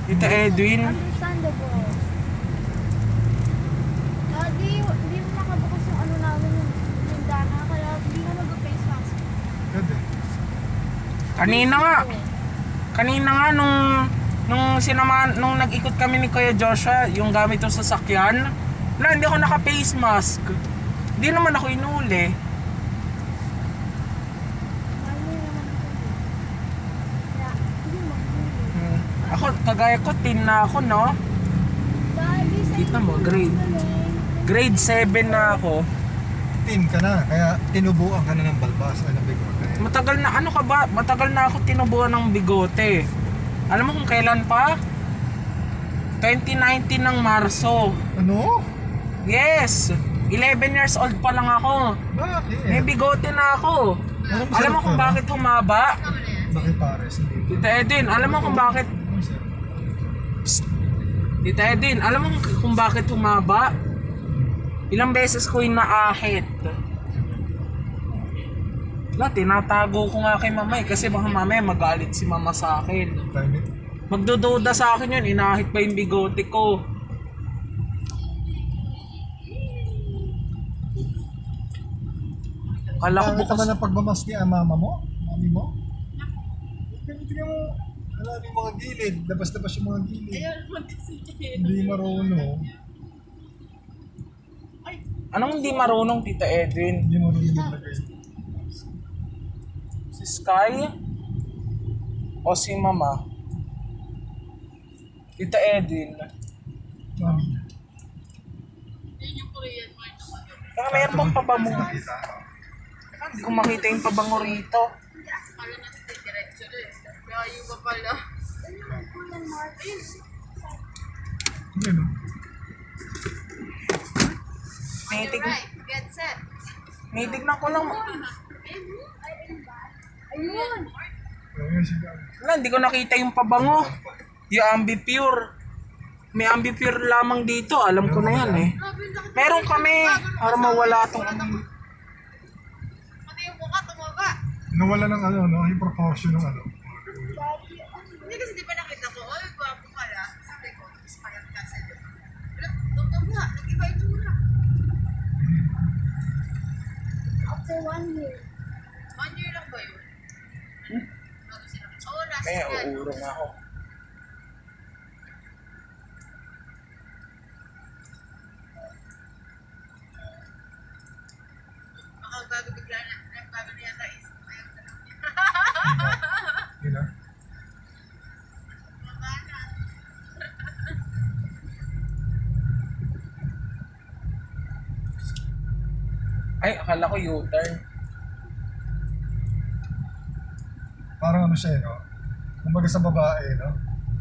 Tita Edwin. Understandable. Di mo nakabukas yung ano namin yung bintana, kaya hindi ka mag-face mask. Pwede. Kanina nga nung nag-ikot kami ni Kuya Joshua, yung gamit yung sasakyan, hindi ako naka-face mask. Hindi naman ako inuli. Mahal mo yung naman ito. Kaya, hindi mo mag-huli. Ako, kagaya ko, tin na ako, no? Dahil sa Kita mo, grade 7 na ako. Team ka na, kaya tinubuan ka na ng balbas ay ng bigote. Matagal na, ano ka ba? Matagal na ako tinubuan ng bigote. Alam mo kung kailan pa? 2019 ng Marso. Ano? Yes! 11 years old pa lang ako. Bakit? May bigote na ako. Alam mo kung bakit humaba? Bakit pares? Hindi. Tita Edwin, alam mo kung bakit? Tita Edwin, alam mo kung bakit humaba? Ilang beses ko yung naahit. Tinatago ko nga kay mama kasi baka mamaya magalit si mama sa akin. Magdududa sa akin yun, inahit pa yung bigote ko. Kala ko Bakit bukas. naman ang pagmamaski ang mama mo? Mami mo? Tingnan mo, wala yung mga gilid. Labas-labas yung mga gilid. Hindi marunong. Anong hindi marunong, Tita Edwin? Hindi marunong maglagay. Si Sky? O si Mama? Tita Edwin? Mami. Kaya meron bang pabango? Hindi ko makita yung pabango rito. Hindi, no? Get set. Tignan ko lang. Ayun. Ayun sila. Hindi ko nakita yung pabango. Yung Ambipure. May Ambipure lamang dito. Alam ko na yan eh. Meron kami. Para mawala itong... Pati yung mukha, tumaba. Nawala ng ano, no? Yung proportion ng ano. Hindi kasi di ba nakita ko, oy, gwapo pala. Sabi ko, inspired ka sa iyo. Wala, tumaba, nag-iba yung tura. After 1 year. 1 year lang ba yun? Bago sila. Oo, last May year. uurong ako. Baka bago bigla na, bago na yata is, ayaw na lang niya. Yun na. Baba na. Ay, akala ko U-turn. Parang ano siya, no? Kumbaga sa babae, no?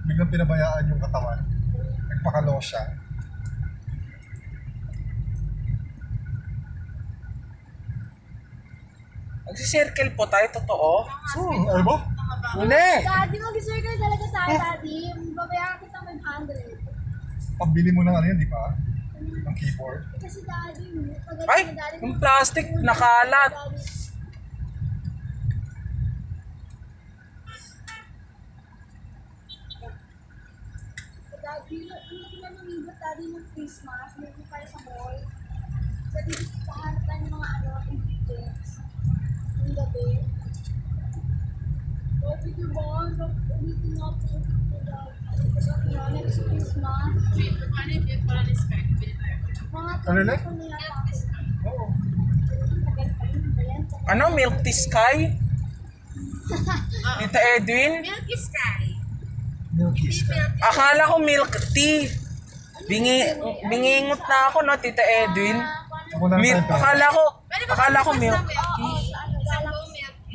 Biglang pinabayaan yung katawan. Nagpakalo siya. Nagsisircle po tayo, totoo? Ano ba? Hindi! Daddy, mag-circle talaga tayo, Daddy. Babayaran kita 500. Pambili mo ng ano yan, di ba? Ng keyboard. Kasi Daddy, pag Ay, Daddy, yung plastic nakalat. Daddy, hindi na namibot Daddy ng Christmas. Meron tayo sa mall. Sa dito, pahanap tayo ng mga ingredients. Yung gabi. What did you want? Ulitin nga po. Next Christmas. Mga Ano na? ko na yata. Oo. Tagal pa yun ba yan? Ano, Milk Tea Sky? Tita Edwin? Milky Sky. Milky Sky. Akala ko milk tea. Bingingot na ako, no, Tita Edwin? Ako na tayo. Akala ko milk tea.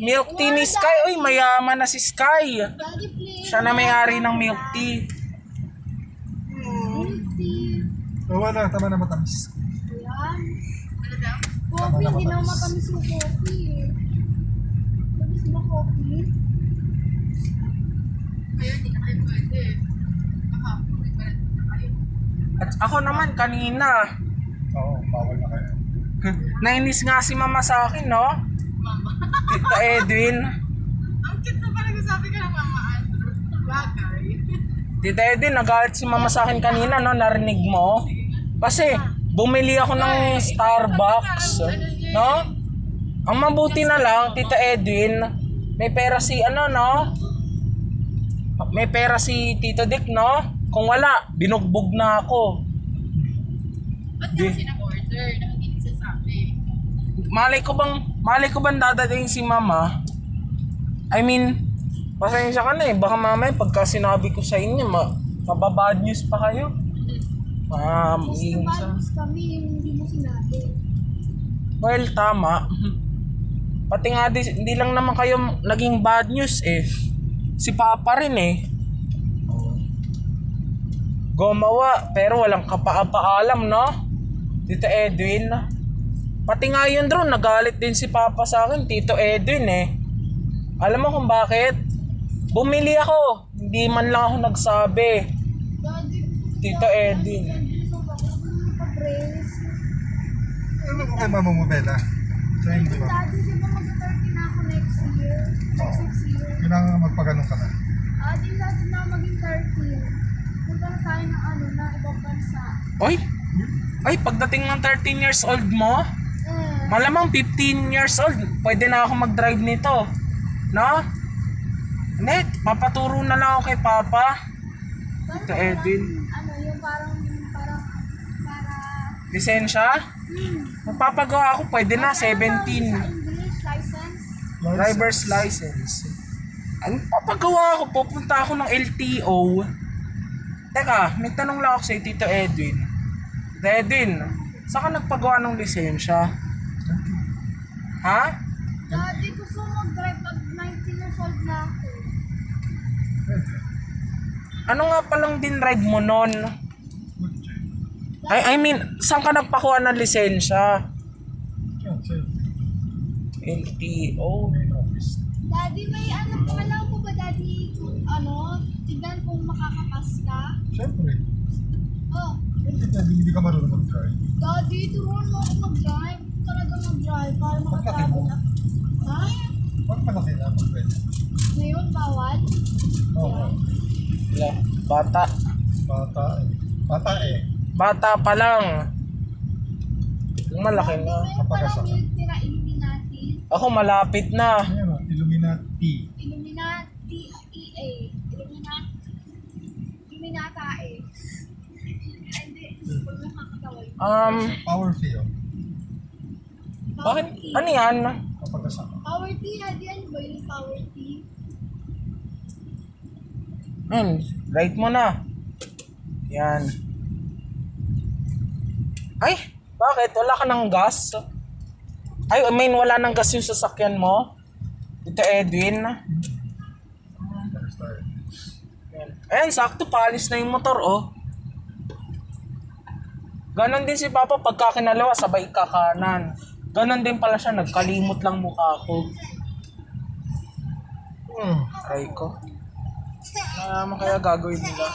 Milk tea ni Sky. Uy, mayaman na si Sky. Daddy, please. Siya na may-ari ng milk tea. Milk tea. Oo na, tama na matamis. Ayan. Coffee, hindi na matamis yung coffee. Tamis ba coffee? Ayun, hindi na kayo pwede. Kahapon, nagbalat na kayo. At ako naman kanina. Oo, bawal na kayo. Nainis nga si mama sa akin, no? Mama. Tita Edwin. Ang cute na parang sabi ka ng mama. Bagay. Tita Edwin, nagalit si mama sa akin kanina, no? Narinig mo? Kasi, bumili ako ng Starbucks, no? Ang mabuti na lang, Tita Edwin, may pera si no? May pera si Tito Dick, no? Kung wala, binugbog na ako. Ba't niya kasi nag-order na hindi nagsasabi? Malay ko bang dadating si mama? I mean, pasensya ka na eh. Baka mamaya pagka sinabi ko sa inyo, mababad news pa kayo. Magiging sa... Mas kami yung hindi mo sinabi. Well, tama. Pati nga hindi lang naman kayo naging bad news eh. Si Papa rin eh. Gumawa, pero walang kapaalam, no? Tito Edwin. Pati nga yun drone, nagalit din si Papa sa akin, Tito Edwin eh. Alam mo kung bakit? Bumili ako, hindi man lang ako nagsabi. Daddy, Tito Edwin. gusto ko mag-brace. Ano mo kay mama mo, Bella? Sa hindi ba? Daddy, di ba mag-30 na ako next year? Next year. Kailangan magpaganon ka na. Di natin na maging 13. Punta na tayo ng na ibang bansa. Ay, pagdating ng 13 years old mo, malamang 15 years old, pwede na ako mag-drive nito. No? Net, papaturo na lang ako kay Papa. Tito Edwin. Yung para... Lisensya? Magpapagawa ako, pwede na, 17. Sa English license? Driver's license. Ano papagawa ako? Pupunta ako ng LTO. Teka, may tanong lang ako sa Tito Edwin. Tito Edwin, saan ka nagpagawa ng lisensya? Ha? Daddy, gusto mo mag-drive pag 19 years old na ako. Ano nga palang din ride mo nun? I mean, saan ka nagpakuha ng lisensya? LTO. Daddy, may alam po ba, Daddy, tignan kung makakapas ka? Siyempre. Oh, Hindi ka marunong mag-drive. Daddy, turuan mo ako mag-drive. Talaga mag-drive para makatravel ako. Ha? Huwag malaki na mag-drive. Ngayon, bawal? Oo. Wala. Bata. Bata eh. Bata pa lang. Yung malaki na. Ngayon pa lang yung tira-Illuminati. Ako malapit na. Ayan o, Illuminati. Illuminati, EA. Illuminatae. Hindi, kung nakakatawal. Power field. Bakit? Ano yan? Kapag-asama. Power T, Daddy, ano ba yung Power T? Right mo na. Yan. Ay, bakit? Wala ka ng gas? Ay, I mean, wala ng gas yung sasakyan mo? Ito, Edwin. Start. Yan. Ayan, sakto, paalis na yung motor, oh. Ganon din si Papa pagka kinalawa, sabay kakanan. Ganon din pala siya, nagkalimot lang mukha ko. Aray ko. Ano naman kaya gagawin nila?